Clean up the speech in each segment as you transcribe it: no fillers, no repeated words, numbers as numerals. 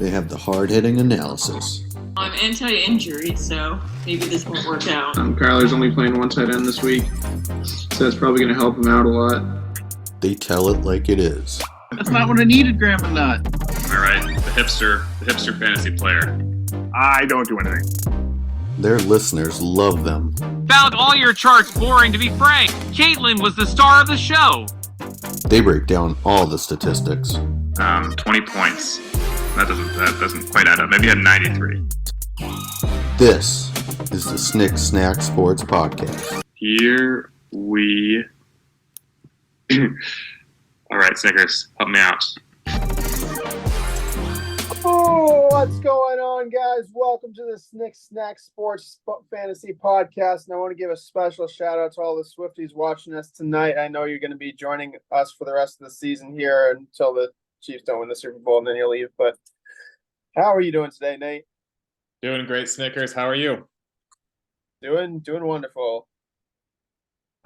They have the hard-hitting analysis. I'm anti-injury, so maybe this won't work out. Kyler's only playing one tight end this week, so that's probably going to help him out a lot. They tell it like it is. That's not what I needed, Grandma Nut. All right, the hipster fantasy player. I don't do anything. Their listeners love them. Found all your charts boring, to be frank. Caitlin was the star of the show. They break down all the statistics. 20 points. That doesn't quite add up. Maybe had 93. This is the Snick Snack Sports Podcast. Here we... All right, Snickers, help me out. Oh, what's going on, guys? Welcome to the Snick Snack Sports Fantasy Podcast. And I want to give a special shout out to all the Swifties watching us tonight. I know you're going to be joining us for the rest of the season here until the Chiefs don't win the Super Bowl and then you'll leave. But how are you doing today, Nate? Doing great, Snickers. How are you? Doing wonderful.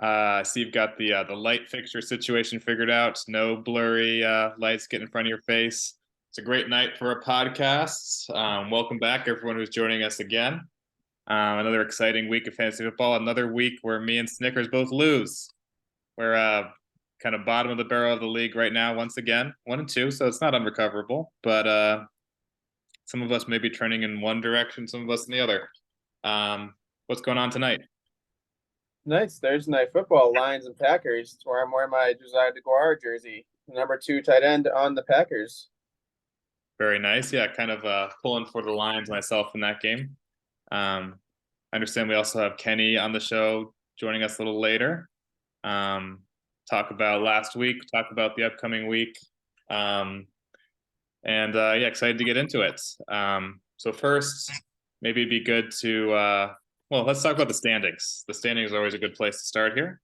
So you've got the light fixture situation figured out. No blurry lights getting in front of your face. It's a great night for a podcast. Welcome back, everyone who's joining us again. Another exciting week of fantasy football. Another week where me and Snickers both lose. We're kind of bottom of the barrel of the league right now once again, 1-2, so it's not unrecoverable. But some of us may be trending in one direction, some of us in the other. What's going on tonight? Tonight's Thursday Night Football, Lions and Packers. It's where I'm wearing my Josiah DeGuara jersey, number 2 tight end on the Packers. Very nice. Yeah, kind of pulling for the Lions myself in that game. I understand we also have Kenny on the show joining us a little later. Talk about last week, talk about the upcoming week. Excited to get into it. So first, maybe it'd be good to, let's talk about the standings. The standings are always a good place to start here.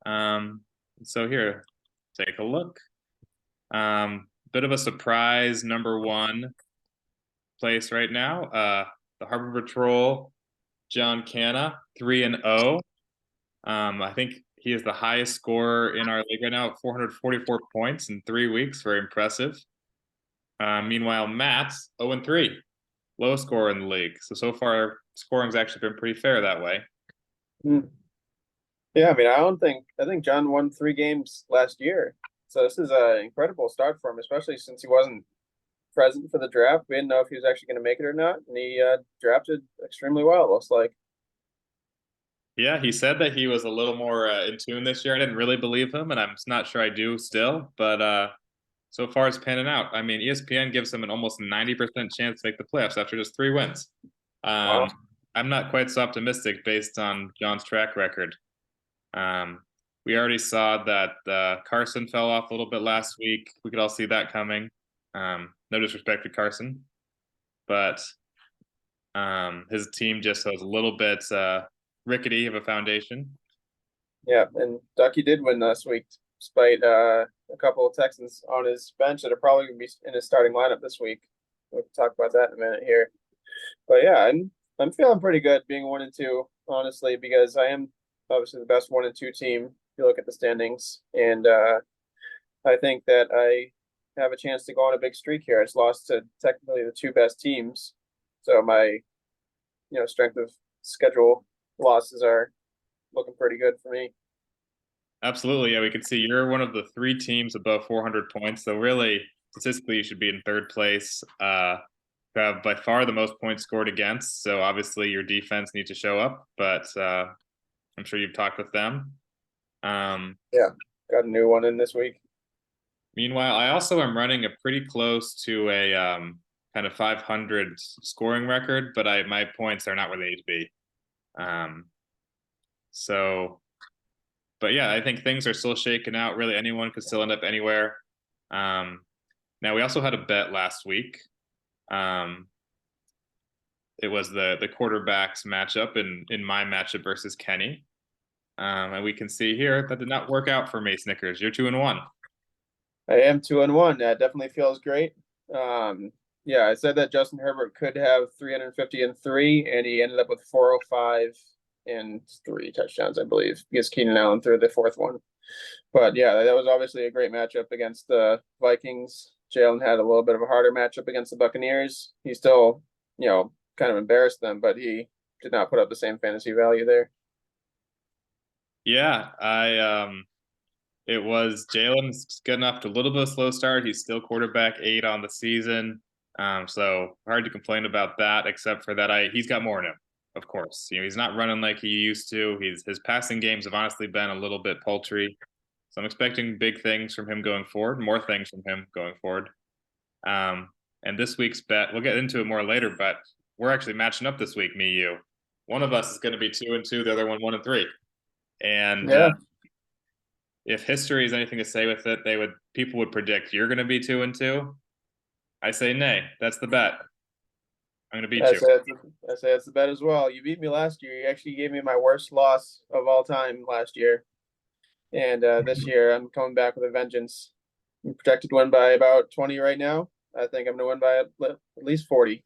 So here, take a look. Bit of a surprise number 1 place right now. The Harbor Patrol, John Canna, 3-0. I think he is the highest scorer in our league right now at 444 points in 3 weeks. Very impressive. Meanwhile, Matt, 0-3, lowest scorer in the league. So far, scoring's actually been pretty fair that way. Yeah, I mean, I think John won 3 games last year. So this is an incredible start for him, especially since he wasn't present for the draft. We didn't know if he was actually going to make it or not, and he drafted extremely well, it looks like. Yeah, he said that he was a little more in tune this year. I didn't really believe him, and I'm not sure I do still. But so far, it's panning out. I mean, ESPN gives him an almost 90% chance to make the playoffs after just 3 wins. Wow. I'm not quite so optimistic based on John's track record. We already saw that Carson fell off a little bit last week. We could all see that coming. No disrespect to Carson, but his team just has a little bit rickety of a foundation. Yeah, and Ducky did win last week, despite a couple of Texans on his bench that are probably going to be in his starting lineup this week. We'll talk about that in a minute here. But yeah, I'm feeling pretty good being 1-2, honestly, because I am obviously the best 1-2 team if you look at the standings. And I think that I have a chance to go on a big streak here. I just lost to technically the 2 best teams. So my, strength of schedule losses are looking pretty good for me. Absolutely. Yeah, we can see you're one of the 3 teams above 400 points. So really, statistically, you should be in 3rd place. You have by far the most points scored against. So obviously your defense needs to show up, but I'm sure you've talked with them. Yeah, got a new one in this week. Meanwhile, I also am running a pretty close to a kind of 500 scoring record, but my points are not where they need to be. But yeah, I think things are still shaking out. Really, anyone could still end up anywhere. Now, we also had a bet last week. It was the quarterbacks matchup in my matchup versus Kenny. And we can see here that did not work out for me, Snickers. You're 2-1. I am 2-1. That definitely feels great. I said that Justin Herbert could have 350 and 3, and he ended up with 405 and 3 touchdowns, I believe, because Keenan Allen threw the 4th one. But yeah, that was obviously a great matchup against the Vikings. Jalen had a little bit of a harder matchup against the Buccaneers. He still, kind of embarrassed them, but he did not put up the same fantasy value there. Yeah, it was Jalen's getting off to a little bit of a slow start. He's still quarterback 8 on the season. So hard to complain about that, except for that he's got more in him, of course. He's not running like he used to. His passing games have honestly been a little bit paltry. So I'm expecting big things from him going forward, more things from him going forward. And this week's bet, we'll get into it more later, but we're actually matching up this week, me, you. One of us is going to be 2-2, the other one 1-3. And if history is anything to say with it, people would predict you're going to be 2-2. I say nay. That's the bet. I'm going to beat you. I say it's the bet as well. You beat me last year. You actually gave me my worst loss of all time last year. And this year, I'm coming back with a vengeance. I'm projected to win by about 20 right now. I think I'm going to win by at least 40.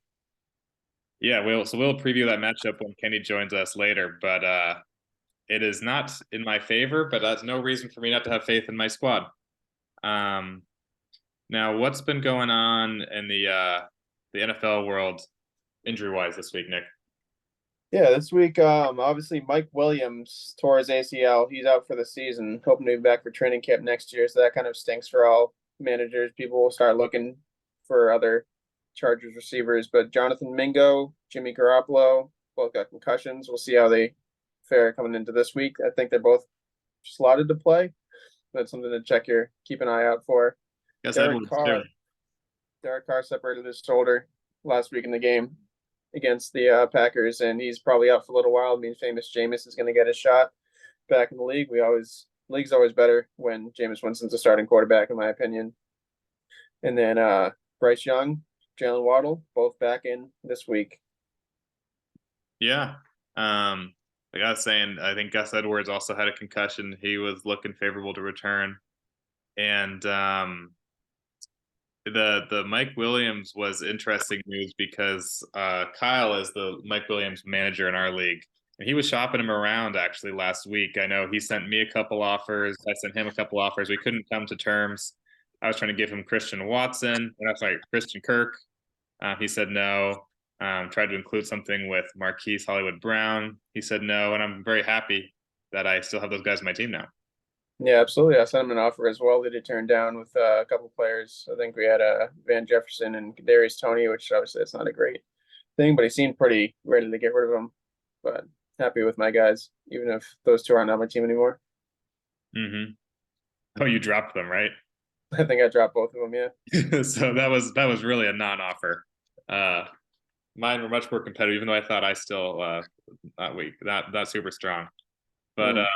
Yeah, we'll preview that matchup when Kenny joins us later. But it is not in my favor, but that's no reason for me not to have faith in my squad. Now, what's been going on in the NFL world injury-wise this week, Nick? Yeah, this week, obviously Mike Williams tore his ACL. He's out for the season, hoping to be back for training camp next year. So that kind of stinks for all managers. People will start looking for other Chargers receivers. But Jonathan Mingo, Jimmy Garoppolo, both got concussions. We'll see how they fare coming into this week. I think they're both slotted to play. That's something to keep an eye out for. Derek Carr separated his shoulder last week in the game against the Packers, and he's probably out for a little while. I mean, famous Jameis is going to get a shot back in the league. League's always better when Jameis Winston's a starting quarterback, in my opinion. And then Bryce Young, Jalen Waddle, both back in this week. Yeah. Like I was saying, I think Gus Edwards also had a concussion. He was looking favorable to return. And the Mike Williams was interesting news because Kyle is the Mike Williams manager in our league. And he was shopping him around actually last week. I know he sent me a couple offers. I sent him a couple offers. We couldn't come to terms. I was trying to give him Christian Kirk. He said no. Tried to include something with Marquise Hollywood Brown. He said no, and I'm very happy that I still have those guys on my team now. Yeah, absolutely. I sent him an offer as well that he turned down with a couple of players. I think we had Van Jefferson and Kadarius Toney, which obviously it's not a great thing, but he seemed pretty ready to get rid of him. But happy with my guys, even if those two aren't on my team anymore. Mm-hmm. Oh, you dropped them, right? I think I dropped both of them, yeah. So that was really a non-offer. Mine were much more competitive, even though I thought I still not weak, not super strong. But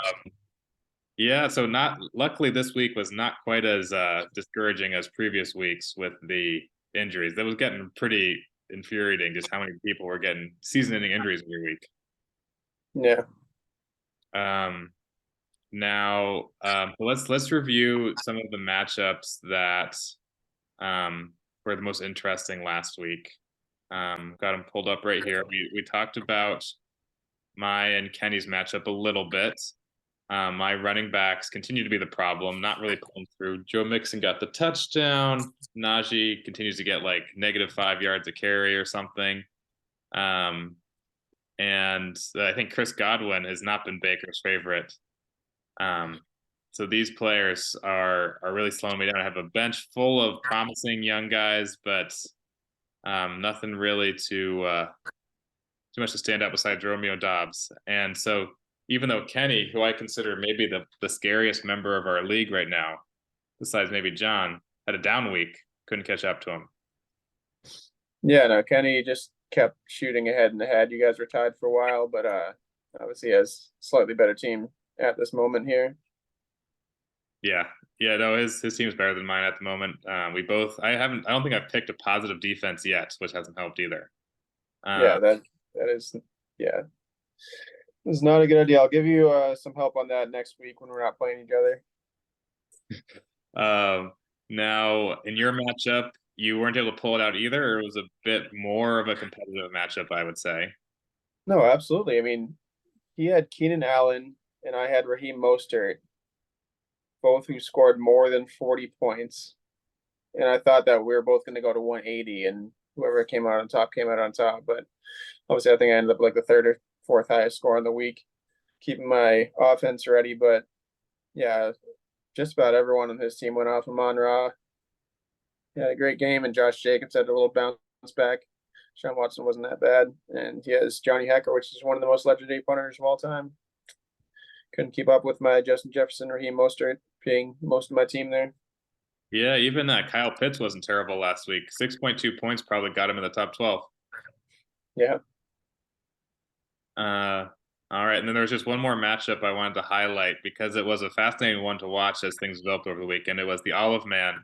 yeah, so luckily this week was not quite as discouraging as previous weeks with the injuries. That was getting pretty infuriating, just how many people were getting season-ending injuries every week. Yeah. Now, let's review some of the matchups that were the most interesting last week. Got them pulled up right here. We talked about my and Kenny's matchup a little bit. My running backs continue to be the problem, not really pulling through. Joe Mixon got the touchdown. Najee continues to get like -5 yards a carry or something. And I think Chris Godwin has not been Baker's favorite. So these players are really slowing me down. I have a bench full of promising young guys, but nothing really too much to stand out besides Romeo Dobbs. And so even though Kenny, who I consider maybe the scariest member of our league right now, besides maybe John, had a down week, couldn't catch up to him. Yeah, no, Kenny just kept shooting ahead and ahead. You guys were tied for a while, but obviously has slightly better team at this moment here. Yeah, no, his team's better than mine at the moment. I don't think I've picked a positive defense yet, which hasn't helped either. That is not a good idea. I'll give you some help on that next week when we're not playing each other. Now, in your matchup, you weren't able to pull it out either, or it was a bit more of a competitive matchup, I would say. No, absolutely. I mean, he had Keenan Allen and I had Raheem Mostert, both who scored more than 40 points. and I thought that we were both going to go to 180, and whoever came out on top came out on top. But obviously, I think I ended up like the third or fourth highest score in the week, keeping my offense ready. But yeah, just about everyone on his team went off. Amon Ra had a great game, and Josh Jacobs had a little bounce back. Sean Watson wasn't that bad, and he has Johnny Hecker, which is one of the most legendary punters of all time. Couldn't keep up with my Justin Jefferson, Raheem Mostert being most of my team there. Yeah, even Kyle Pitts wasn't terrible last week. 6.2 points probably got him in the top 12. Yeah. All right, and then there was just one more matchup I wanted to highlight because it was a fascinating one to watch as things developed over the weekend. It was the Olive Man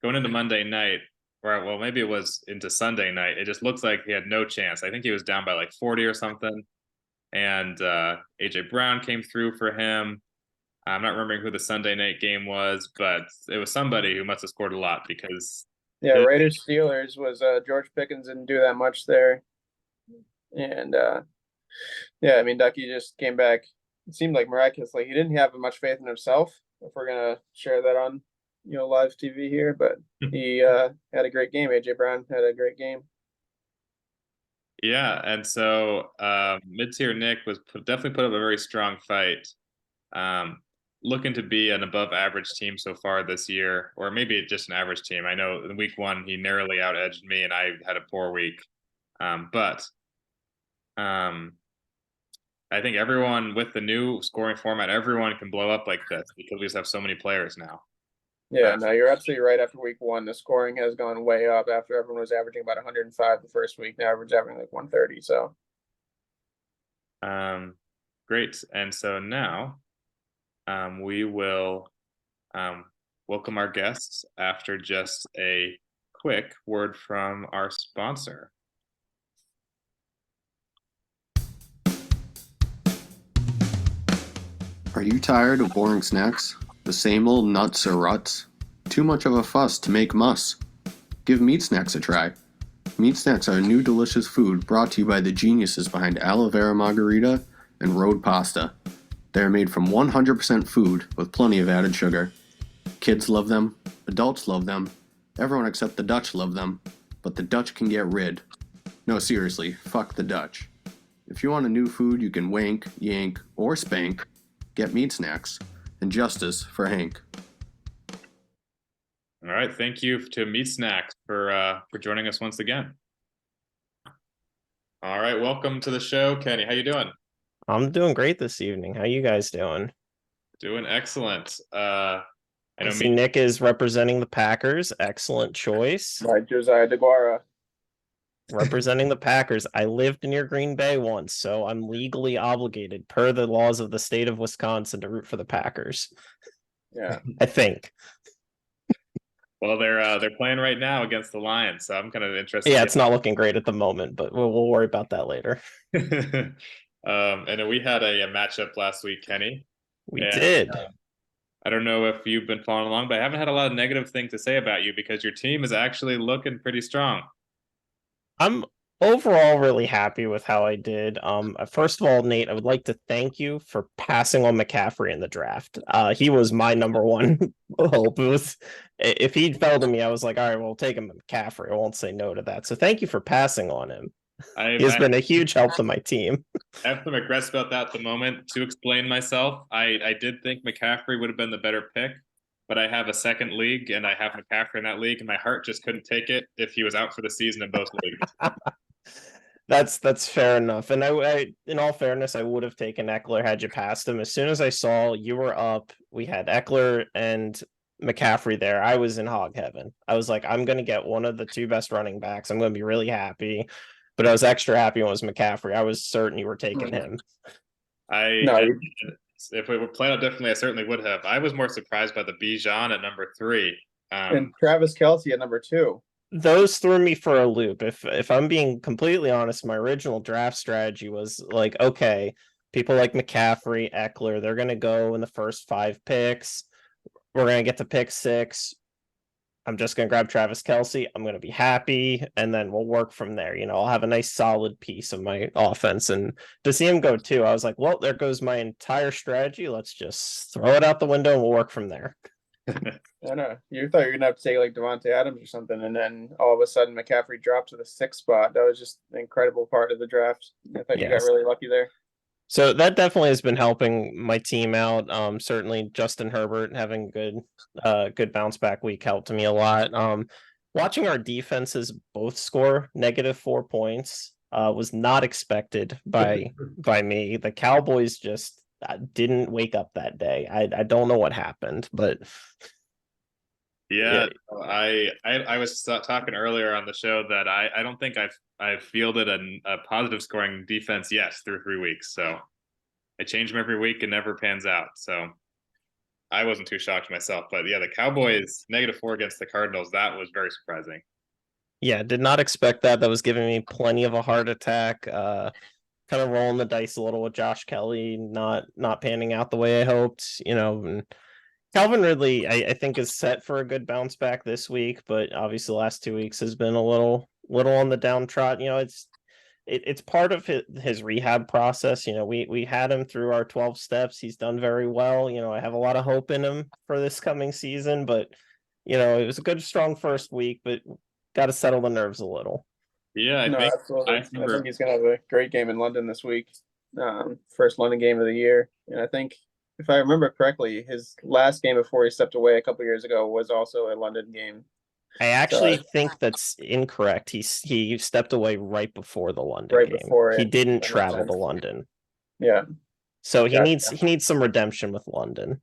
going into Monday night, or well, maybe it was into Sunday night. It just looks like he had no chance. I think he was down by like 40 or something, and AJ Brown came through for him. I'm not remembering who the Sunday night game was, but it was somebody who must have scored a lot because Raiders Steelers was George Pickens didn't do that much there, and I mean Ducky just came back. It seemed like miraculously. He didn't have much faith in himself. If we're gonna share that on live TV here, but he had a great game. AJ Brown had a great game. Yeah, and so mid-tier Nick was definitely put up a very strong fight. Looking to be an above-average team so far this year, or maybe just an average team. I know in week one he narrowly out-edged me, and I had a poor week. But I think everyone with the new scoring format, everyone can blow up like this because we just have so many players now. Yeah, no, you're absolutely right. After week one, the scoring has gone way up. After everyone was averaging about 105 the first week, now everyone's averaging like 130. So, great. And so now, we will welcome our guests after just a quick word from our sponsor. Are you tired of boring snacks? The same old nuts or ruts? Too much of a fuss to make muss? Give meat snacks a try. Meat snacks are a new delicious food brought to you by the geniuses behind Aloe Vera Margarita and Road Pasta. They are made from 100% food with plenty of added sugar. Kids love them, adults love them, everyone except the Dutch love them, but the Dutch can get rid. No, seriously, fuck the Dutch. If you want a new food you can wank, yank, or spank, get meat snacks, and justice for Hank. All right, thank you to Meat Snacks for joining us once again. All right, welcome to the show, Kenny. How you doing? I'm doing great this evening. How you guys doing? Doing excellent. I know see Nick is representing the Packers. Excellent choice. Right, Josiah DeGuara. Representing the Packers. I lived near Green Bay once, so I'm legally obligated per the laws of the state of Wisconsin to root for the Packers. Yeah. I think. Well, they're playing right now against the Lions, so I'm kind of interested. Yeah, it's not looking great at the moment, but we'll worry about that later. And then we had a matchup last week, Kenny. We did. I don't know if you've been following along, but I haven't had a lot of negative things to say about you because your team is actually looking pretty strong. I'm overall really happy with how I did. First of all, Nate, I would like to thank you for passing on McCaffrey in the draft. He was my number one hope. If he fell to me, I was like, all right, well, take him McCaffrey. I won't say no to that. So thank you for passing on him. He's been a huge help to my team. I have some regrets about that at the moment. To explain myself, I did think McCaffrey would have been the better pick, but I have a second league and I have McCaffrey in that league, and my heart just couldn't take it if he was out for the season in both leagues. That's fair enough. And I, in all fairness, I would have taken Eckler had you passed him. As soon as I saw you were up, we had Eckler and McCaffrey there. I was in hog heaven. I was like, I'm going to get one of the two best running backs. I'm going to be really happy. But I was extra happy when it was McCaffrey. I was certain you were taking him. If we were playing out differently, I certainly would have. I was more surprised by the Bijan at number 3. And Travis Kelce at number 2. Those threw me for a loop. If I'm being completely honest, my original draft strategy was like, okay, people like McCaffrey, Eckler, they're going to go in the first 5 picks. We're going to get to pick 6. I'm just going to grab Travis Kelce. I'm going to be happy, and then we'll work from there. I'll have a nice solid piece of my offense. And to see him go 2, I was like, well, there goes my entire strategy. Let's just throw it out the window and we'll work from there. I know. You thought you were gonna have to take like Devontae Adams or something, and then all of a sudden McCaffrey dropped to the 6th spot. That was just an incredible part of the draft. I thought you got Yes. really lucky there. So that definitely has been helping my team out. Certainly Justin Herbert having good bounce back week helped me a lot. Watching our defenses both score -4 points was not expected by me. The Cowboys just didn't wake up that day. I don't know what happened, but Yeah, I was talking earlier on the show that I don't think I've fielded a positive scoring defense yet through 3 weeks. So I change them every week and never pans out. So I wasn't too shocked myself. But yeah, the Cowboys -4 against the Cardinals, that was very surprising. yeah, did not expect that. That was giving me plenty of a heart attack. Kind of rolling the dice a little with Josh Kelly, not panning out the way I hoped. And Calvin Ridley, I think, is set for a good bounce back this week, but obviously the last 2 weeks has been a little on the downtrot. It's part of his rehab process. We had him through our 12 steps. He's done very well. I have a lot of hope in him for this coming season, but it was a good, strong first week, but got to settle the nerves a little. Yeah, Absolutely. I I remember. think he's gonna have a great game in London this week. First London game of the year, and I think if I remember correctly, his last game before he stepped away a couple years ago was also a London game. I actually think that's incorrect. He stepped away right before the London Right game. before He it. didn't That makes travel sense. to London. Yeah, So he Gotcha. needs some redemption with London.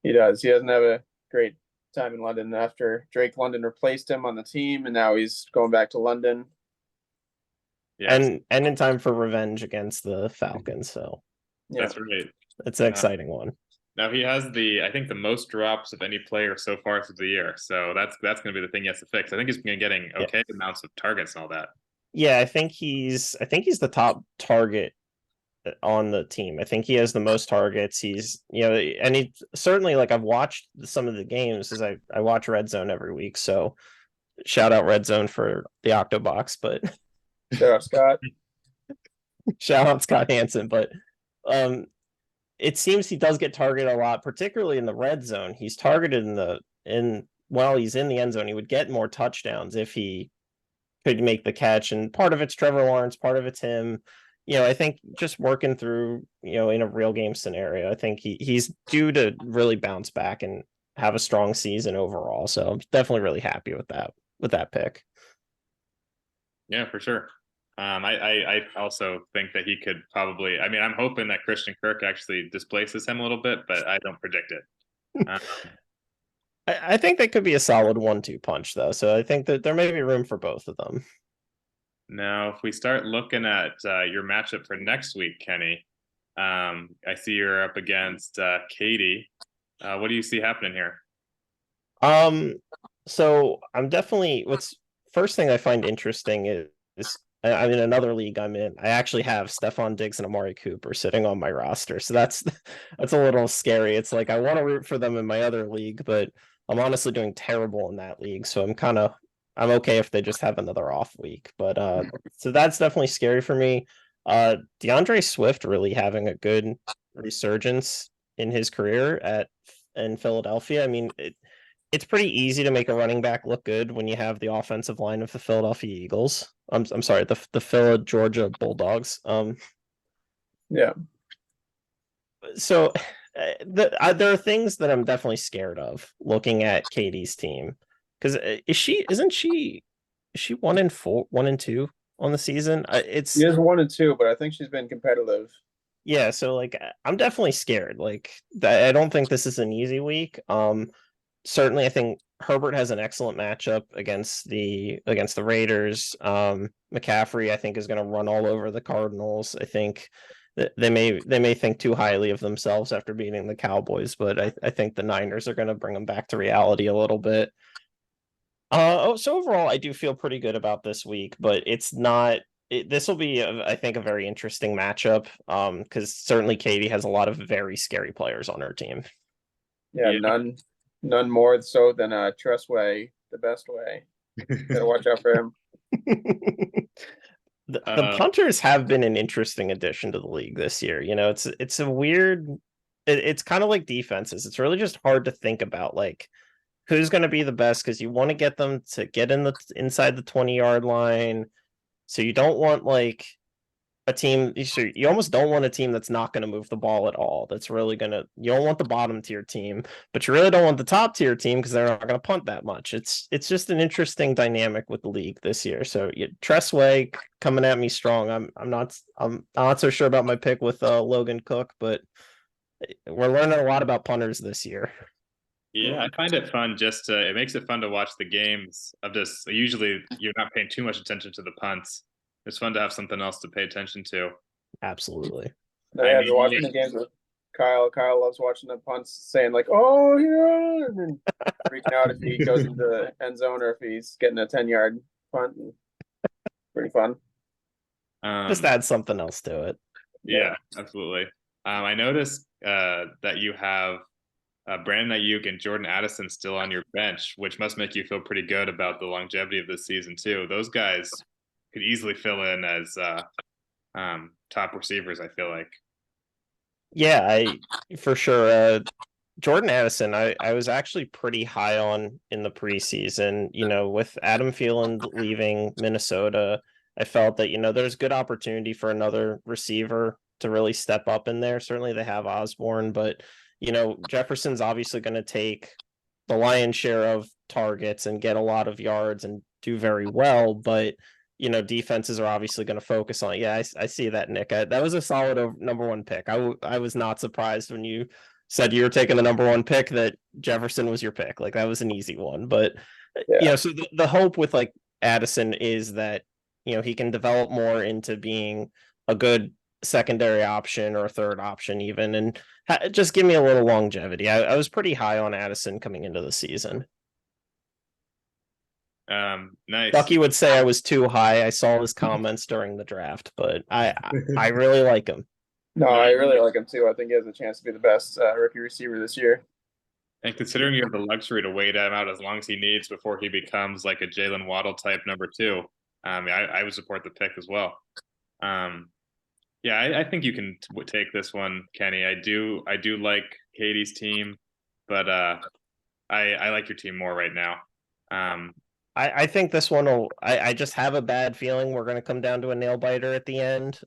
he does. He doesn't have a great time in London after Drake London replaced him on the team, and now he's going back to London. Yes, And in time for revenge against the Falcons. So Yeah, that's right. it's an exciting one. Now he has I think the most drops of any player so far through the year. So that's going to be the thing he has to fix. I think he's been getting okay amounts of targets and all that. Yeah, I think he's the top target on the team. I think he has the most targets. He's and he certainly, like, I've watched some of the games as I watch Red Zone every week. So shout out Red Zone for the Octobox, but shout out Scott. shout out Scott Hansen. But it seems he does get targeted a lot, particularly in the red zone. He's targeted while he's in the end zone. He would get more touchdowns if he could make the catch. And part of it's Trevor Lawrence, part of it's him. I think just working through, in a real game scenario, I think he's due to really bounce back and have a strong season overall. So I'm definitely really happy with that pick. Yeah, for sure. I also think that he could probably. I mean, I'm hoping that Christian Kirk actually displaces him a little bit, but I don't predict it. I think that could be a solid 1-2 punch, though. So I think that there may be room for both of them. Now, if we start looking at your matchup for next week, Kenny, I see you're up against Katie. What do you see happening here? So I'm definitely first thing I find interesting is I'm in another league I'm in. I actually have Stephon Diggs and Amari Cooper sitting on my roster. So that's a little scary. It's like I want to root for them in my other league, but I'm honestly doing terrible in that league. So I'm okay if they just have another off week. But so that's definitely scary for me. DeAndre Swift really having a good resurgence in his career in Philadelphia. I mean, it's pretty easy to make a running back look good when you have the offensive line of the Philadelphia Eagles. I'm sorry, the Phila Georgia Bulldogs. Yeah. So there are things that I'm definitely scared of looking at Katie's team, because isn't she 1-4, 1-2 on the season? She is 1-2, but I think she's been competitive. Yeah, so like I'm definitely scared. Like I don't think this is an easy week. Certainly I think Herbert has an excellent matchup against the Raiders. McCaffrey, I think, is going to run all over the Cardinals. I think that they may think too highly of themselves after beating the Cowboys, but I think the Niners are going to bring them back to reality a little bit. So overall, I do feel pretty good about this week, but it's not. This will be, I think, a very interesting matchup. Because certainly Katie has a lot of very scary players on her team. Yeah, none more so than Tress Way, the best way. Gotta watch out for him. The punters have been an interesting addition to the league this year. It's a weird it's kind of like defenses. It's really just hard to think about like who's going to be the best because you want to get them to get in the inside the 20-yard line. So you don't want like a team. You almost don't want a team that's not going to move the ball at all. That's really going to. You don't want the bottom tier team, but you really don't want the top tier team because they're not going to punt that much. It's just an interesting dynamic with the league this year. So Tress Way coming at me strong. I'm not so sure about my pick with Logan Cook, but we're learning a lot about punters this year. Yeah, I find it fun it makes it fun to watch the games of just usually you're not paying too much attention to the punts. It's fun to have something else to pay attention to. Absolutely. Yeah, you're watching the games with Kyle. Kyle loves watching the punts, saying like, "Oh yeah," and then freaking out if he goes into the end zone or if he's getting a 10-yard punt. Pretty fun. Just add something else to it. Yeah, absolutely. I noticed that you have Brandon Ayuk and Jordan Addison still on your bench, which must make you feel pretty good about the longevity of this season too. Those guys could easily fill in as top receivers, I feel like. Yeah, I for sure. Jordan Addison, I was actually pretty high on in the preseason. You know, with Adam Thielen leaving Minnesota, I felt that, you know, there's good opportunity for another receiver to really step up in there. Certainly they have Osborne, but, you know, Jefferson's obviously going to take the lion's share of targets and get a lot of yards and do very well. But, you know, defenses are obviously going to focus on it. Yeah, I see that, Nick. That was a solid number one pick. I was not surprised when you said you were taking the number one pick that Jefferson was your pick. Like, that was an easy one. But, you know, so the hope with like Addison is that, you know, he can develop more into being a good secondary option or a third option even, and just give me a little longevity. I was pretty high on Addison coming into the season. Nice. Ducky would say I was too high. I saw his comments during the draft, but I really like him. No, I really like him too. I think he has a chance to be the best rookie receiver this year. And considering you have the luxury to wait him out as long as he needs before he becomes like a Jalen Waddle type number two, I would support the pick as well. Yeah, I think you can take this one, Kenny. I do like Katie's team, but I like your team more right now. I think this one will. I just have a bad feeling we're going to come down to a nail biter at the end.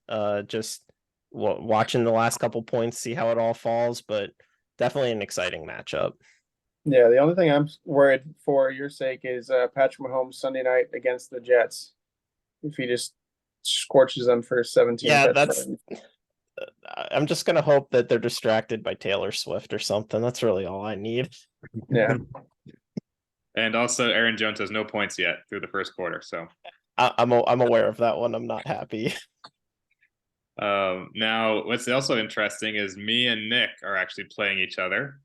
Just watching the last couple points, see how it all falls, but definitely an exciting matchup. Yeah, the only thing I'm worried for your sake is Patrick Mahomes Sunday night against the Jets. If he just scorches them for 17. Yeah, I'm just gonna hope that they're distracted by Taylor Swift or something. That's really all I need. Yeah. And also, Aaron Jones has no points yet through the first quarter, so I'm aware of that one. I'm not happy. Now, what's also interesting is me and Nick are actually playing each other.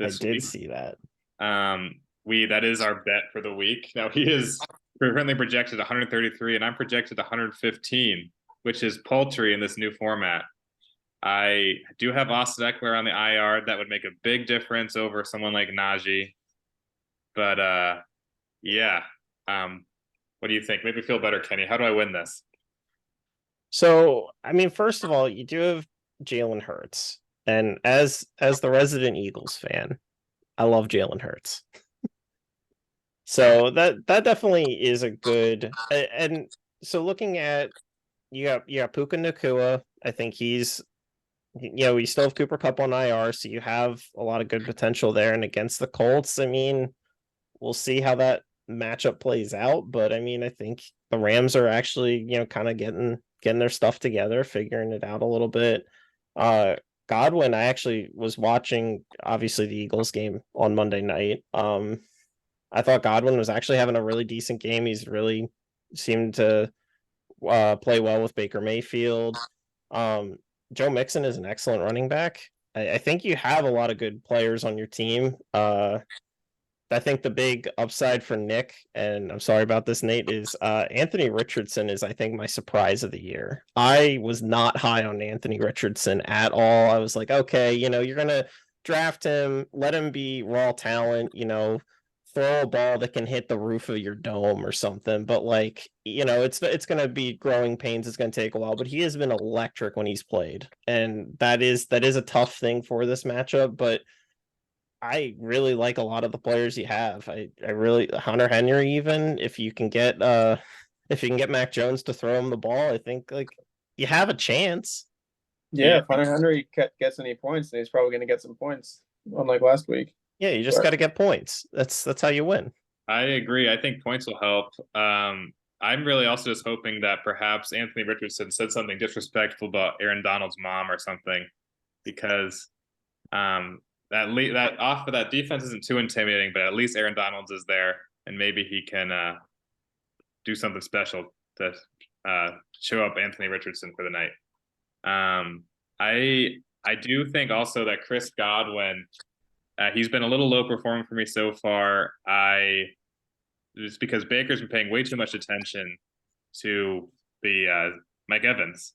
I did see that. That is our bet for the week. Now he is currently projected 133, and I'm projected 115, which is paltry in this new format. I do have Austin Eckler on the IR. That would make a big difference over someone like Najee. But yeah. What do you think? Make me feel better, Kenny. How do I win this? So, I mean, first of all, you do have Jalen Hurts. And as the resident Eagles fan, I love Jalen Hurts. So that definitely is a good. And so looking at you got Puka Nacua. I think he's, you know, you still have Cooper Kupp on IR, so you have a lot of good potential there. And against the Colts, I mean, we'll see how that matchup plays out. But I mean, I think the Rams are actually, you know, kind of getting their stuff together, figuring it out a little bit. Godwin, I actually was watching, obviously, the Eagles game on Monday night. I thought Godwin was actually having a really decent game. He's really seemed to play well with Baker Mayfield. Joe Mixon is an excellent running back. I think you have a lot of good players on your team. I think the big upside for Nick, and I'm sorry about this, Nate, is Anthony Richardson is, I think, my surprise of the year. I was not high on Anthony Richardson at all. I was like, okay, you know, you're going to draft him, let him be raw talent, you know, throw a ball that can hit the roof of your dome or something. But like, it's gonna be growing pains. It's gonna take a while. But he has been electric when he's played, and that is a tough thing for this matchup. But I really like a lot of the players you have. I really Hunter Henry, even if you can get Mac Jones to throw him the ball, I think like you have a chance. Yeah, if Hunter Henry gets any points, then he's probably going to get some points, unlike last week. Yeah, you just got to get points. That's how you win. I agree. I think points will help. I'm really also just hoping that perhaps Anthony Richardson said something disrespectful about Aaron Donald's mom or something, because that defense isn't too intimidating, but at least Aaron Donald's is there, and maybe he can do something special to show up Anthony Richardson for the night. I do think also that Chris Godwin, he's been a little low performing for me so far. It's because Baker's been paying way too much attention to the Mike Evans,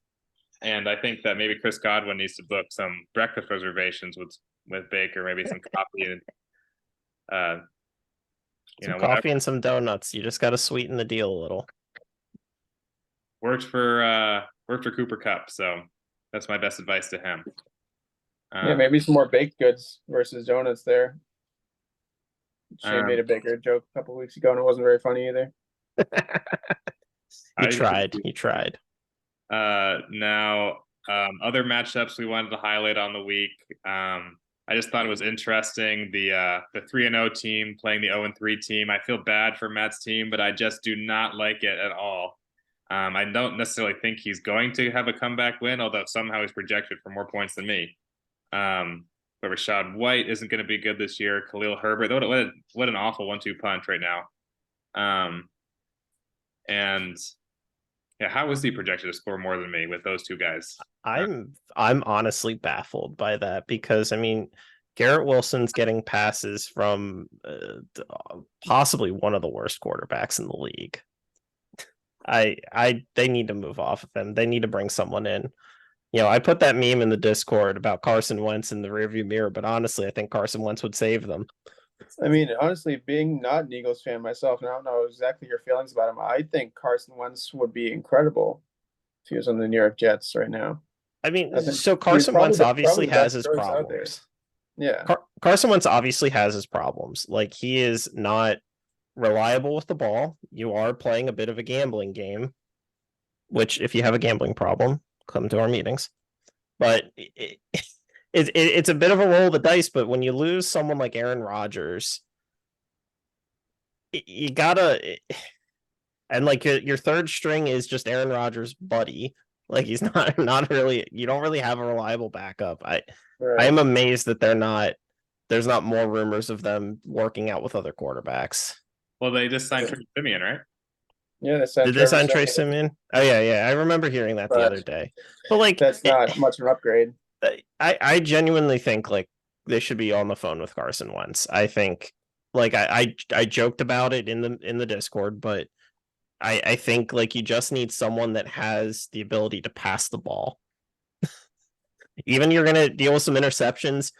and I think that maybe Chris Godwin needs to book some breakfast reservations with Baker, maybe some coffee and some coffee and some donuts. You just got to sweeten the deal a little. Worked for Cooper Kupp, so that's my best advice to him. Yeah, maybe some more baked goods versus donuts there. Shane made a Baker joke a couple weeks ago, and it wasn't very funny either. He tried. Now, other matchups we wanted to highlight on the week. I just thought it was interesting, the 3-0 team playing the 0-3 team. I feel bad for Matt's team, but I just do not like it at all. I don't necessarily think he's going to have a comeback win, although somehow he's projected for more points than me. But Rashad White isn't going to be good this year. Khalil Herbert, what an awful 1-2 punch right now. And yeah, how is he projected to score more than me with those two guys? I'm honestly baffled by that, because I mean, Garrett Wilson's getting passes from possibly one of the worst quarterbacks in the league. They need to move off of him. They need to bring someone in. I put that meme in the Discord about Carson Wentz in the rearview mirror, but honestly, I think Carson Wentz would save them. I mean, honestly, being not an Eagles fan myself, and I don't know exactly your feelings about him, I think Carson Wentz would be incredible if he was on the New York Jets right now. I mean, so Carson Wentz obviously has his problems. Yeah. Carson Wentz obviously has his problems. Like, he is not reliable with the ball. You are playing a bit of a gambling game, which if you have a gambling problem, come to our meetings. But it's a bit of a roll of the dice. But when you lose someone like Aaron Rodgers, you gotta, and like your third string is just Aaron Rodgers' buddy. Like, he's not really, you don't really have a reliable backup. I am amazed that there's not more rumors of them working out with other quarterbacks. Well, they just signed Trey Simeon, right? Yeah, did they sign Trey Simeon? Oh yeah. I remember hearing that the other day. But like, that's not much of an upgrade. I genuinely think like they should be on the phone with Carson Wentz. I think, like, I joked about it in the Discord, but I think like you just need someone that has the ability to pass the ball. Even you're gonna deal with some interceptions.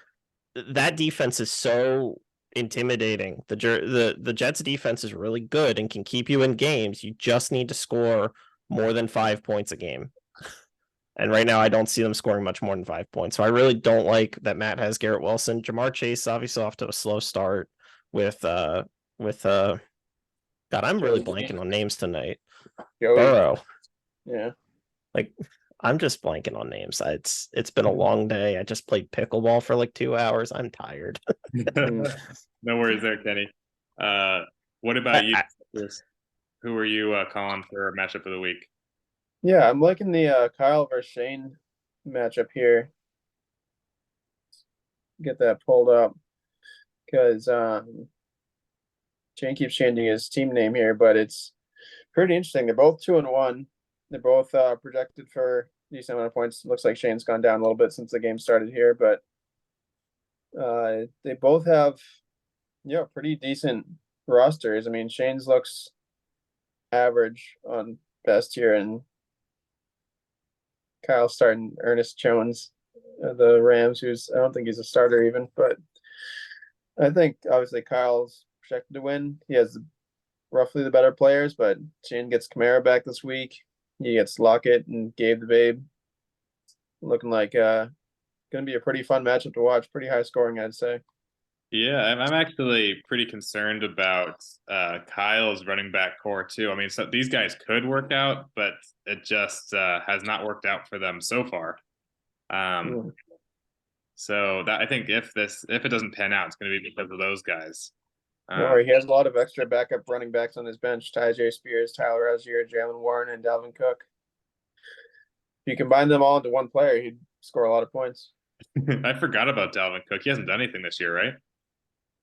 That defense is so intimidating. The Jets defense is really good and can keep you in games. You just need to score more than 5 points a game. And right now I don't see them scoring much more than 5 points. So I really don't like that Matt has Garrett Wilson. Jamar Chase obviously off to a slow start with God, I'm really blanking on names tonight. Burrow. Yeah. Like, I'm just blanking on names. It's been a long day. I just played pickleball for like 2 hours. I'm tired. No worries there, Kenny. What about you? Who are you calling for a matchup of the week? Yeah, I'm liking the Kyle versus Shane matchup here. Get that pulled up because Shane keeps changing his team name here, but it's pretty interesting. They're both 2-1. They're both projected for a decent amount of points. Looks like Shane's gone down a little bit since the game started here, but they both have pretty decent rosters. I mean, Shane's looks average on best here, and Kyle's starting Ernest Jones, the Rams, I don't think he's a starter even, but I think obviously Kyle's projected to win. He has roughly the better players, but Shane gets Kamara back this week. He gets Lockett and Gabe the Babe. Looking like going to be a pretty fun matchup to watch. Pretty high scoring, I'd say. Yeah, I'm actually pretty concerned about Kyle's running back core too. I mean, so these guys could work out, but it just has not worked out for them so far. So that I think if it doesn't pan out, it's going to be because of those guys. Or he has a lot of extra backup running backs on his bench: Tyjae Spears, Tyler Algier, Jalen Warren, and Dalvin Cook. If you combine them all into one player, he'd score a lot of points. I forgot about Dalvin Cook. He hasn't done anything this year, right?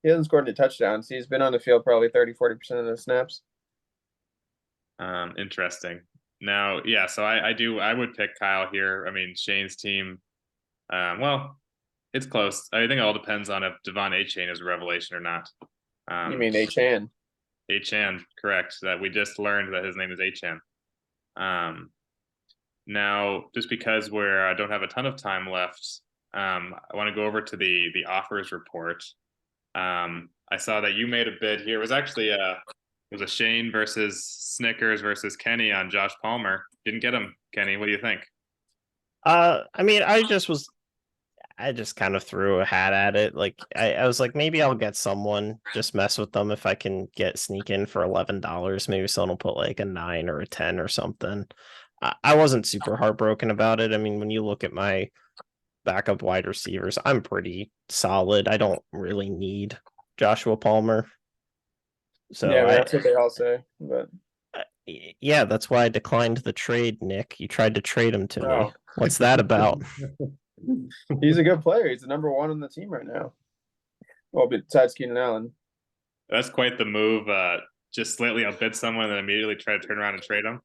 He hasn't scored any touchdowns. He's been on the field probably 30-40% of the snaps. Interesting. Now, yeah, so I would pick Kyle here. I mean, Shane's team, well, it's close. I think it all depends on if Devon Achane is a revelation or not. You mean Achane? Achane, correct. That we just learned that his name is Achane. Now, just because I don't have a ton of time left, I want to go over to the offers report. I saw that you made a bid here. It was actually it was a Shane versus Snickers versus Kenny on Josh Palmer. Didn't get him, Kenny. What do you think? I mean, I just kind of threw a hat at it. Like I was like, maybe I'll get someone, just mess with them if I can sneak in for $11. Maybe someone will put like a 9 or a 10 or something. I wasn't super heartbroken about it. I mean, when you look at my backup wide receivers, I'm pretty solid. I don't really need Joshua Palmer. So yeah, that's what they all say. But yeah, that's why I declined the trade, Nick. You tried to trade him to me. Oh. What's that about? He's a good player. He's the number 1 on the team right now. Well, besides Keenan Allen. That's quite the move. Just slightly outbid someone and then immediately try to turn around and trade him.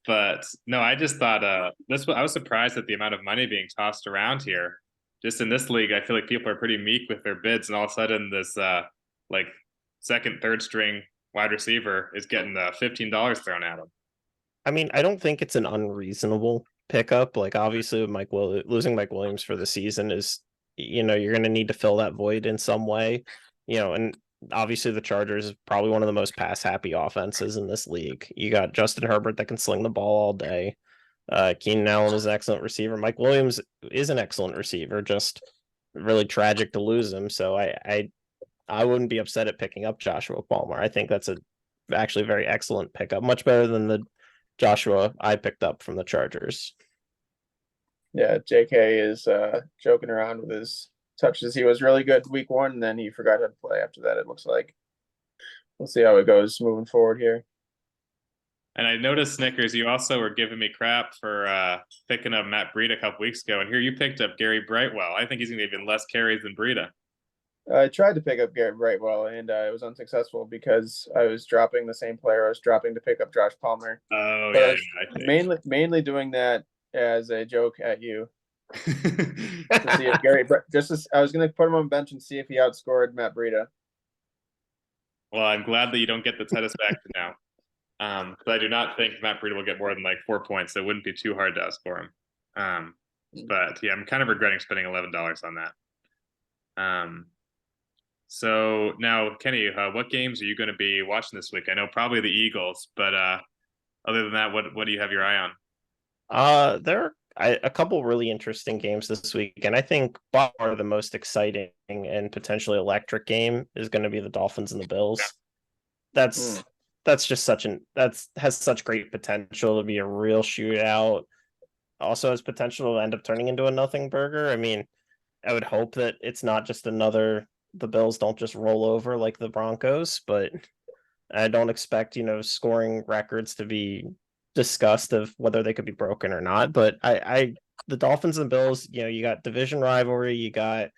But no, I just thought I was surprised at the amount of money being tossed around here. Just in this league, I feel like people are pretty meek with their bids, and all of a sudden this like second, third string wide receiver is getting $15 thrown at him. I mean, I don't think it's an unreasonable pickup. Like obviously with losing Mike Williams for the season is, you're going to need to fill that void in some way, and obviously the Chargers is probably one of the most pass happy offenses in this league. You got Justin Herbert that can sling the ball all day. Keenan Allen is an excellent receiver. Mike Williams is an excellent receiver, just really tragic to lose him. So I wouldn't be upset at picking up Joshua Palmer. I think that's actually very excellent pickup, much better than the Joshua I picked up from the Chargers. Yeah, JK is joking around with his touches. He was really good week 1, and then he forgot how to play after that, it looks like. We'll see how it goes moving forward here. And I noticed, Snickers, you also were giving me crap for picking up Matt Breida a couple weeks ago, and here you picked up Gary Brightwell. I think he's going to get even less carries than Breida. I tried to pick up Garrett Brightwell, and it was unsuccessful because I was dropping the same player I was dropping to pick up Josh Palmer. Oh, but yeah, I was mainly doing that as a joke at you. To see if Gary, I was going to put him on the bench and see if he outscored Matt Breida. Well, I'm glad that you don't get the satisfaction now. But I do not think Matt Breida will get more than like 4 points. So it wouldn't be too hard to outscore him. But yeah, I'm kind of regretting spending $11 on that. So now, Kenny, what games are you going to be watching this week? I know probably the Eagles, but other than that, what do you have your eye on? There are a couple really interesting games this week, and I think by far the most exciting and potentially electric game is going to be the Dolphins and the Bills. That's just has such great potential to be a real shootout. Also has potential to end up turning into a nothing burger. I mean, I would hope that it's not just the Bills don't just roll over like the Broncos, but I don't expect, scoring records to be discussed of whether they could be broken or not. But the Dolphins and Bills, you got division rivalry, you got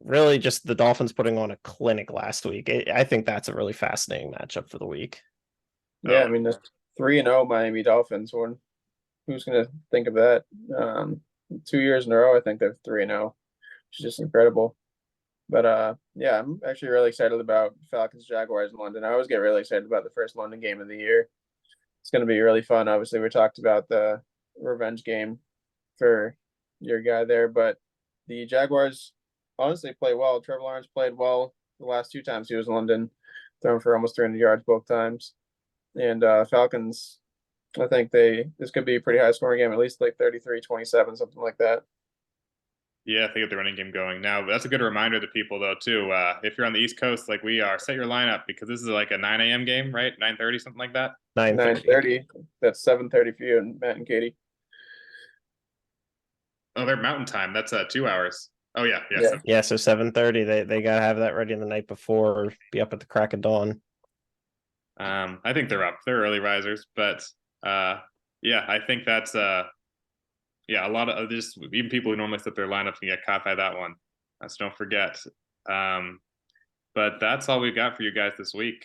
really just the Dolphins putting on a clinic last week. I think that's a really fascinating matchup for the week. Yeah, I mean, the 3-0 Miami Dolphins one. Who's going to think of that? 2 years in a row, I think they're 3-0, which is just incredible. But yeah, I'm actually really excited about Falcons Jaguars in London. I always get really excited about the first London game of the year. It's going to be really fun. Obviously, we talked about the revenge game for your guy there, but the Jaguars honestly play well. Trevor Lawrence played well the last 2 times he was in London, throwing for almost 300 yards both times. And Falcons, I think this could be a pretty high scoring game, at least like 33-27, something like that. Yeah, I think get the running game going. Now, that's a good reminder to people, though, too. If you're on the East Coast like we are, set your lineup because this is like a 9 a.m. game, right? 9:30, something like that. 9:30. 9:30. That's 7:30 for you and Matt and Katie. Oh, they're Mountain Time. That's 2 hours. Oh yeah, yeah. Yeah. So, Yeah, so 7:30. They gotta have that ready the night before, or be up at the crack of dawn. I think they're up. They're early risers, but yeah, I think that's yeah, a lot of just even people who normally set their lineups can get caught by that one. So don't forget. But that's all we've got for you guys this week.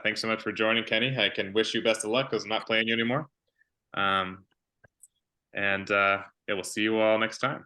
Thanks so much for joining, Kenny. I can wish you best of luck because I'm not playing you anymore. And yeah, we'll see you all next time.